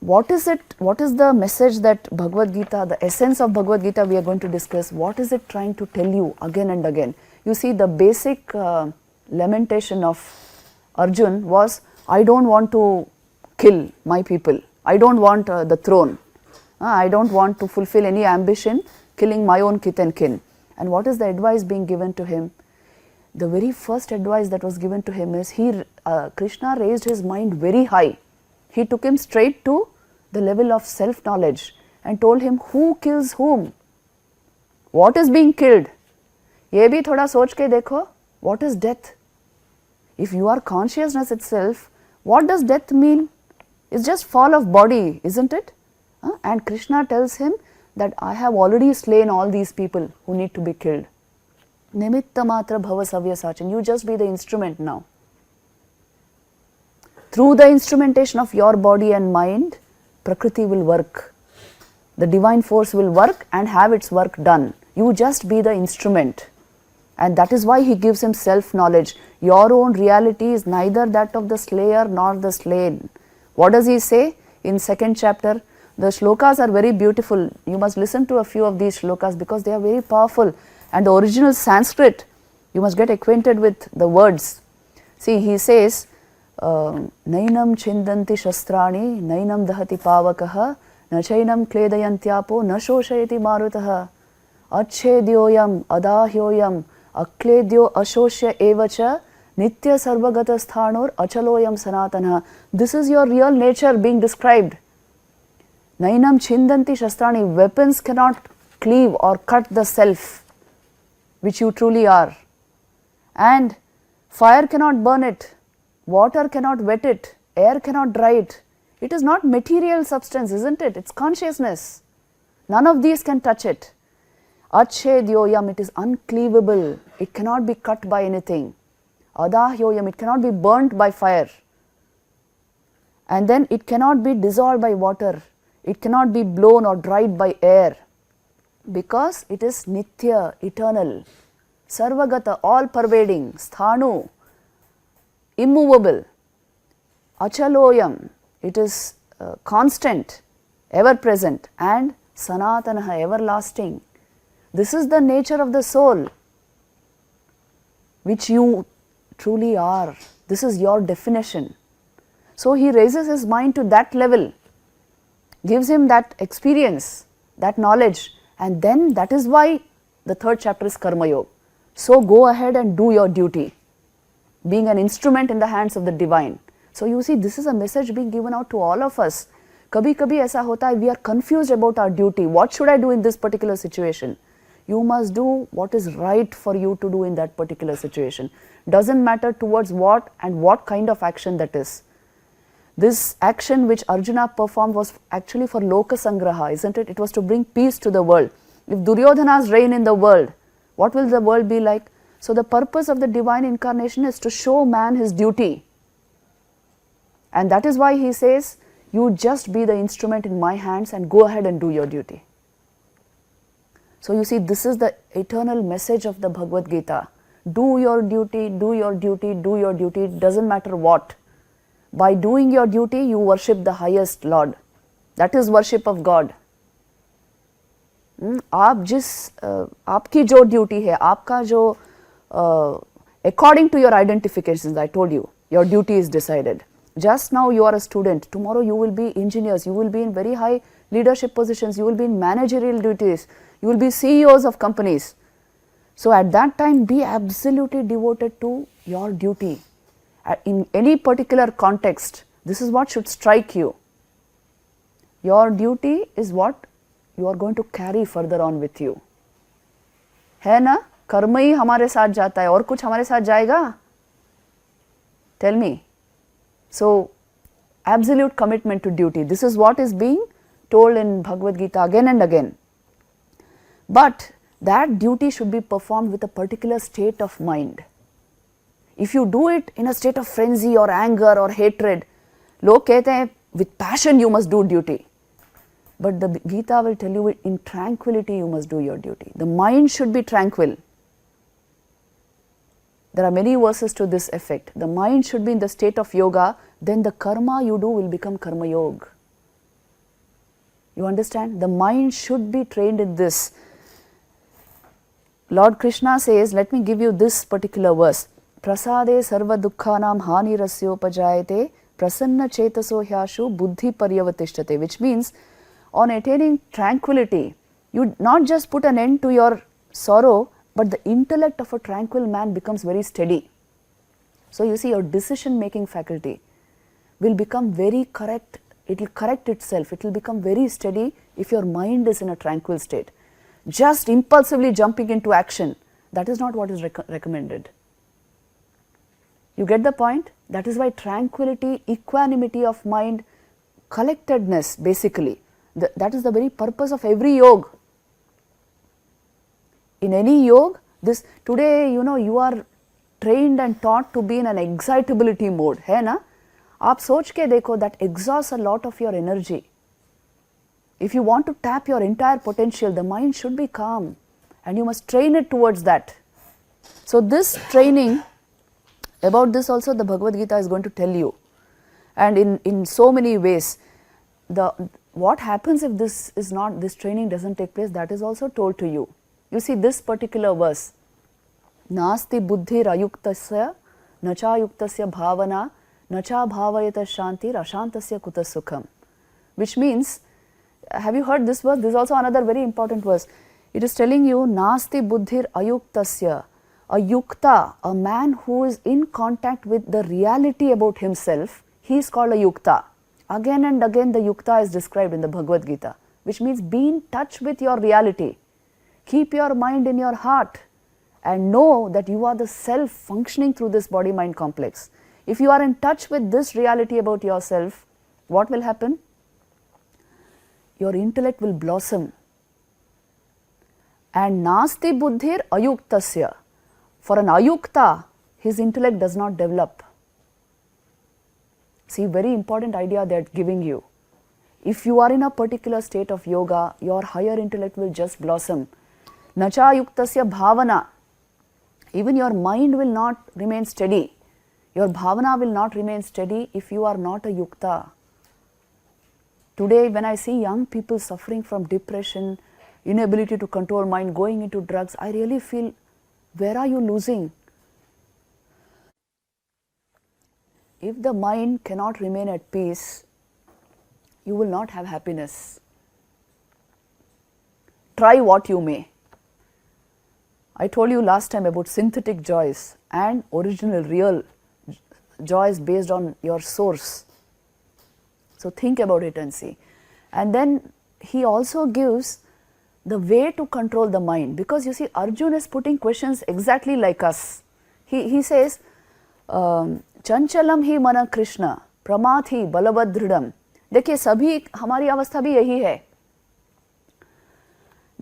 what is it, what is the message that Bhagavad Gita, the essence of Bhagavad Gita we are going to discuss, what is it trying to tell you again and again? You see, the basic lamentation of Arjun was, I don't want to kill my people, I don't want the throne, I don't want to fulfill any ambition killing my own kith and kin. And what is the advice being given to him? The very first advice that was given to him is, Krishna raised his mind very high. He took him straight to the level of self-knowledge and told him who kills whom, what is being killed. ये भी थोड़ा सोच के देखो, what is death? If you are consciousness itself, what does death mean? It's just fall of body, isn't it? And Krishna tells him that I have already slain all these people who need to be killed. Nimitta matra bhava savya sachin, you just be the instrument now. Through the instrumentation of your body and mind, Prakriti will work. The divine force will work and have its work done. You just be the instrument. And that is why he gives him self-knowledge. Your own reality is neither that of the slayer nor the slain. What does he say in second chapter? The shlokas are very beautiful. You must listen to a few of these shlokas because they are very powerful. And the original Sanskrit, you must get acquainted with the words. See, he says, Nainam chindanti shastrani, nainam dahati pavakaha, na chainam kledayantyapo, na shoshayati marutaha, achedyoyam adahyoyam, akledyo ashoshya evacha, nitya sarvagata sthanur, achaloyam sanatana. This is your real nature being described. Nainam chindanti shastrani, weapons cannot cleave or cut the self, which you truly are. And fire cannot burn it. Water cannot wet it, air cannot dry it. It is not material substance, isn't it? It's consciousness. None of these can touch it. Achedyoyam, it is uncleavable. It cannot be cut by anything. Adahyoyam, it cannot be burnt by fire. And then it cannot be dissolved by water. It cannot be blown or dried by air. Because it is nitya, eternal. Sarvagata, all pervading. Sthanu, immovable. Achaloyam, it is constant, ever present, and sanatanaha, everlasting. This is the nature of the soul, which you truly are. This is your definition. So he raises his mind to that level, gives him that experience, that knowledge, and then that is why the third chapter is Karma Yoga. So go ahead and do your duty, being an instrument in the hands of the divine. So you see, this is a message being given out to all of us. Kabhi kabhi aisa hota hai, we are confused about our duty. What should I do in this particular situation? You must do what is right for you to do in that particular situation. Doesn't matter towards what and what kind of action that is. This action which Arjuna performed was actually for Loka Sangraha, isn't it? It was to bring peace to the world. If Duryodhana's reign in the world, what will the world be like? So the purpose of the divine incarnation is to show man his duty. And that is why he says, you just be the instrument in my hands and go ahead and do your duty. So you see, this is the eternal message of the Bhagavad Gita. Do your duty, do your duty, do your duty, it doesn't matter what. By doing your duty, you worship the highest Lord. That is worship of God. आपकी जो duty है, आपका जो according to your identifications, I told you, your duty is decided. Just now you are a student, tomorrow you will be engineers, you will be in very high leadership positions, you will be in managerial duties, you will be CEOs of companies. So at that time, be absolutely devoted to your duty. In any particular context, this is what should strike you. Your duty is what you are going to carry further on with you. है ना? कर्म ही हमारे साथ जाता है, और कुछ हमारे साथ जाएगा? Tell me. So, absolute commitment to duty. This is what is being told in Bhagavad Gita again and again. But that duty should be performed with a particular state of mind. If you do it in a state of frenzy or anger or hatred, लोग कहते हैं with passion you must do duty. But the Gita will tell you in tranquility you must do your duty. The mind should be tranquil. There are many verses to this effect. The mind should be in the state of yoga, then the karma you do will become karma yoga. You understand? The mind should be trained in this. Lord Krishna says, let me give you this particular verse. Prasade sarva dukkhanam hani rasyopajayate prasanna chetaso hyashu buddhi paryavatishtate, which means on attaining tranquility, you not just put an end to your sorrow, but the intellect of a tranquil man becomes very steady. So you see, your decision making faculty will become very correct, it will correct itself, it will become very steady if your mind is in a tranquil state. Just impulsively jumping into action, that is not what is recommended. You get the point? That is why tranquility, equanimity of mind, collectedness basically, that is the very purpose of every yoga. In any yoga, this today, you know, you are trained and taught to be in an excitability mode, है ना? आप सोच के देखो, that exhausts a lot of your energy. If you want to tap your entire potential, the mind should be calm and you must train it towards that. So this training, about this also the Bhagavad Gita is going to tell you, and in so many ways. What happens if this training doesn't take place, that is also told to you. You see this particular verse, Nasti buddhir ayuktasya nacha yuktasya bhavana nacha bhavayata shantir ashantasya kuta sukham, which means, have you heard this verse? This is also another very important verse. It is telling you, Nasti buddhir ayuktasya, a yukta, a man who is in contact with the reality about himself, he is called a yukta. Again and again the yukta is described in the Bhagavad Gita, which means be in touch with your reality. Keep your mind in your heart and know that you are the self functioning through this body-mind complex. If you are in touch with this reality about yourself, what will happen? Your intellect will blossom. And nasti buddhir ayuktasya. For an ayukta, his intellect does not develop. See, very important idea they are giving you. If you are in a particular state of yoga, your higher intellect will just blossom. Nacha yuktasya bhavana. Even your mind will not remain steady. Your bhavana will not remain steady if you are not a yukta. Today, when I see young people suffering from depression, inability to control mind, going into drugs, I really feel, where are you losing? If the mind cannot remain at peace, you will not have happiness. Try what you may. I told you last time about synthetic joys and original, real joys based on your source. So think about it and see. And then he also gives the way to control the mind, because you see, Arjuna is putting questions exactly like us. He says, चंचलम ही मन कृष्ण प्रमाथ ही बलवद दृढ़म. देखिए, सभी हमारी अवस्था भी यही है.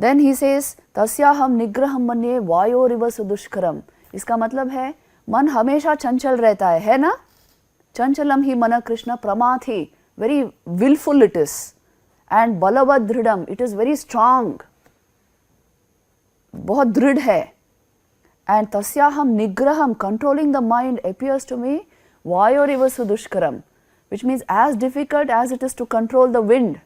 देन ही सेज तस्याहम निग्रहम मन्ये वायोरिव सुदुष्करम. इसका मतलब है मन हमेशा चंचल रहता है ना? चंचलम ही मन कृष्ण प्रमाथ ही, very wilful it is, and बलवद दृढ़म, इट इज वेरी स्ट्रांग, बहुत दृढ़ है. And tasyaham nigraham, controlling the mind, appears to me vayoriva sudushkaram, which means as difficult as it is to control the wind.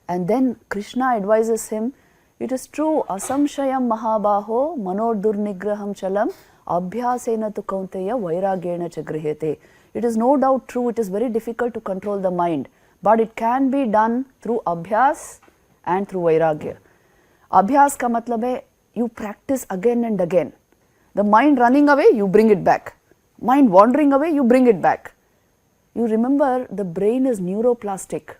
And then Krishna advises him, it is true, asamshayam mahabaho manor durnigraham chalam abhyasena tu kaunteya vairagena cha grihete. It is no doubt true, it is very difficult to control the mind, but it can be done through abhyas and through vairagya. Abhyas ka matlab hai, you practice again and again. The mind running away, you bring it back. Mind wandering away, you bring it back. You remember, the brain is neuroplastic,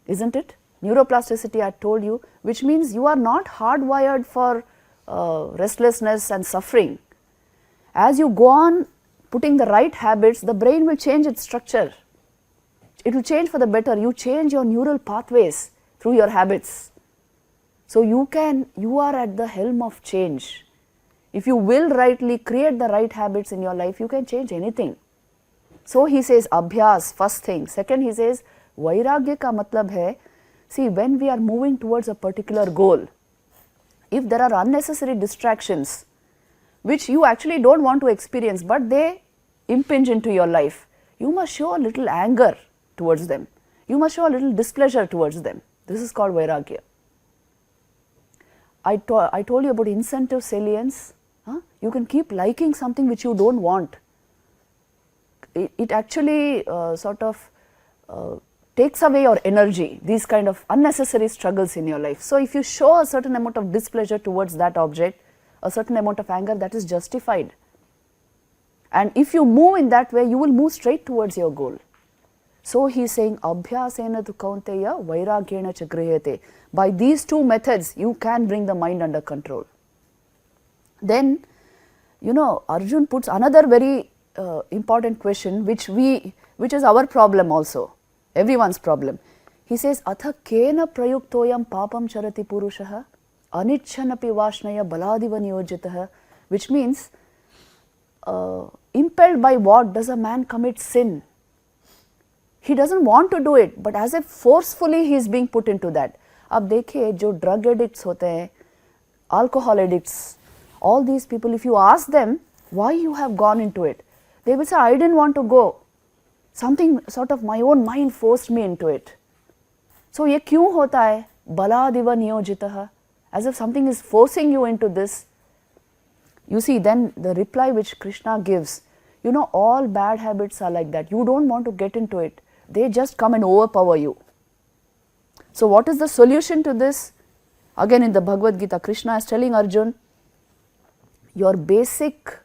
isn't it? Neuroplasticity, I told you, which means you are not hardwired for restlessness and suffering. As you go on putting the right habits, the brain will change its structure. It will change for the better. You change your neural pathways through your habits. So you are at the helm of change. If you will rightly create the right habits in your life, you can change anything. So he says abhyas, first thing. Second, he says vairagya ka matlab hai, see, when we are moving towards a particular goal, if there are unnecessary distractions which you actually don't want to experience but they impinge into your life, you must show a little anger towards them. you must show a little displeasure towards them. This is called vairagya. I told you about incentive salience. You can keep liking something which you don't want. It actually takes away your energy, these kind of unnecessary struggles in your life. So, if you show a certain amount of displeasure towards that object, a certain amount of anger, that is justified. And if you move in that way, you will move straight towards your goal. So, he is saying, Abhyasena tu kaunteya vairagyena cha grihete. By these two methods, you can bring the mind under control. Then, Arjun puts another very important question, which is our problem also, everyone's problem. He says, Atha kena prayuktoyam papam charati purushaha anichchanapi vashnaya baladiva niyojitaha, which means, impelled by what does a man commit sin? He doesn't want to do it, but as if forcefully he is being put into that. अब देखिए जो drug addicts होते हैं, alcohol addicts, all these people, if you ask them why you have gone into it, they will say, I didn't want to go. Something sort of my own mind forced me into it. So ये क्यों होता है? बलादिव नियोजितः, as if something is forcing you into this. You see, then the reply which Krishna gives, all bad habits are like that. You don't want to get into it. They just come and overpower you. So what is the solution to this? Again in the Bhagavad Gita, Krishna is telling Arjun, your basic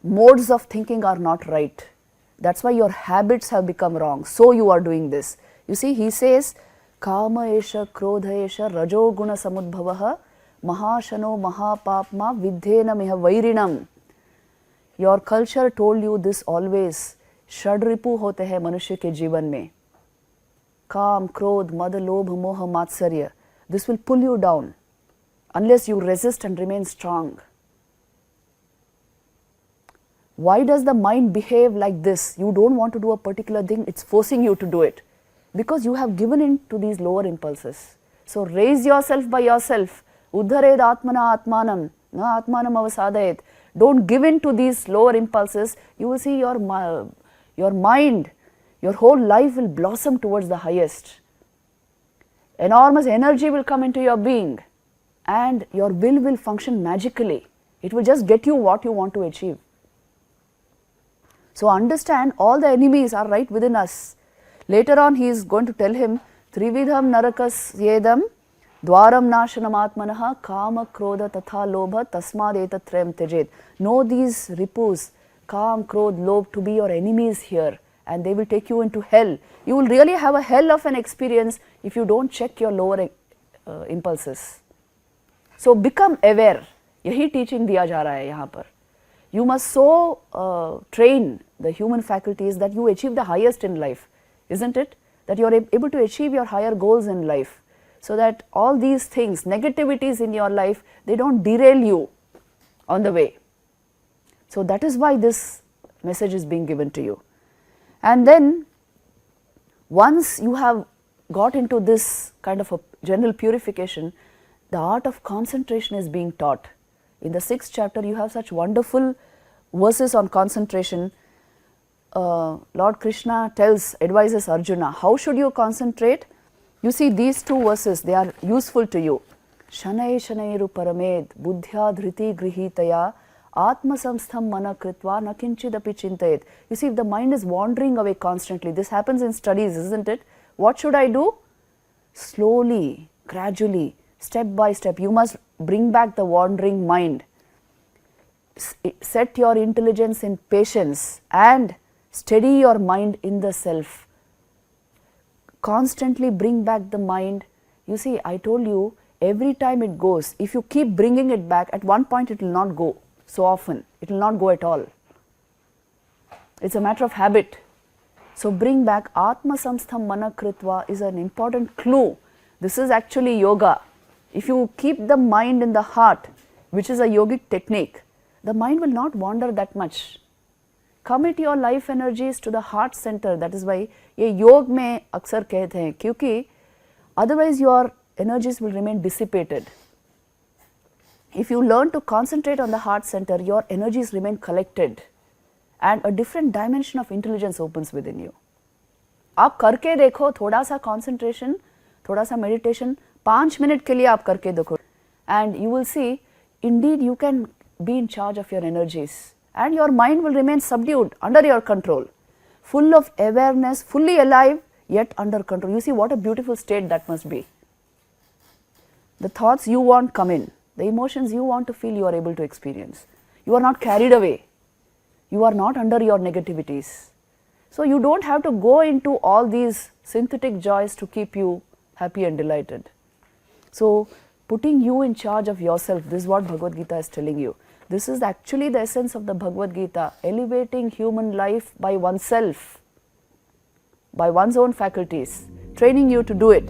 modes of thinking are not right. That's why your habits have become wrong. So you are doing this. You see, he says, Kama esha krodha esha rajo guna samudbhavaha mahashano mahapapma vidhena miha vairinam. Your culture told you this always. Shadripu hote hai manusya ke जीवन में. Kam, krodh, mad, lobh, moha, matsarya. This will pull you down unless you resist and remain strong. Why does the mind behave like this? You don't want to do a particular thing, it's forcing you to do it. Because you have given in to these lower impulses. So raise yourself by yourself. Uddhared atmana atmanam, na atmanam avasadayet. Don't give in to these lower impulses. You will see your mind, your whole life will blossom towards the highest. Enormous energy will come into your being and your will function magically. It will just get you what you want to achieve. So understand, all the enemies are right within us. Later on he is going to tell him, Trividham narakas yedam dwaram nashanam atmanaha kama krodha tatha lobha tasmad etatrayam tejet. Know these ripus, kam, krodh, lobh, to be your enemies here, and they will take you into hell. You will really have a hell of an experience if you don't check your lower impulses. So become aware. यही teaching दिया जा रहा है यहाँ पर. You must so train the human faculties that you achieve the highest in life, isn't it? That you are able to achieve your higher goals in life, so that all these things, negativities in your life, they don't derail you on the way. So that is why this message is being given to you. And then once you have got into this kind of a general purification, the art of concentration is being taught. In the 6th chapter, you have such wonderful verses on concentration. Lord Krishna advises Arjuna, how should you concentrate? You see these two verses, they are useful to you. Shanai shanairu paramed buddhya dhriti grihitaya atma samstham mana kritva nakinchidapi chintayet. You see, if the mind is wandering away constantly, this happens in studies, isn't it? What should I do? Slowly, gradually, step by step, you must bring back the wandering mind. Set your intelligence in patience and steady your mind in the self. Constantly bring back the mind. You see, I told you, every time it goes, if you keep bringing it back, at one point it will not go so often. It will not go at all. It's a matter of habit. So bring back Atma Samstham Mana Kritva is an important clue. This is actually yoga. If you keep the mind in the heart, which is a yogic technique, the mind will not wander that much. Commit your life energies to the heart center. That is why ये योग में अक्सर कहते हैं, क्योंकि otherwise your energies will remain dissipated. If you learn to concentrate on the heart center, your energies remain collected and a different dimension of intelligence opens within you. आप करके देखो, थोड़ा सा कॉन्सेंट्रेशन, थोड़ा सा मेडिटेशन, 5 मिनट के लिए आप करके देखो, and you will see indeed you can be in charge of your energies and your mind will remain subdued, under your control, full of awareness, fully alive yet under control. You see what a beautiful state that must be. The thoughts you want come in, the emotions you want to feel you are able to experience. You are not carried away, you are not under your negativities. So you don't have to go into all these synthetic joys to keep you happy and delighted. So putting you in charge of yourself, this is what Bhagavad Gita is telling you. This is actually the essence of the Bhagavad Gita, elevating human life by oneself, by one's own faculties, training you to do it.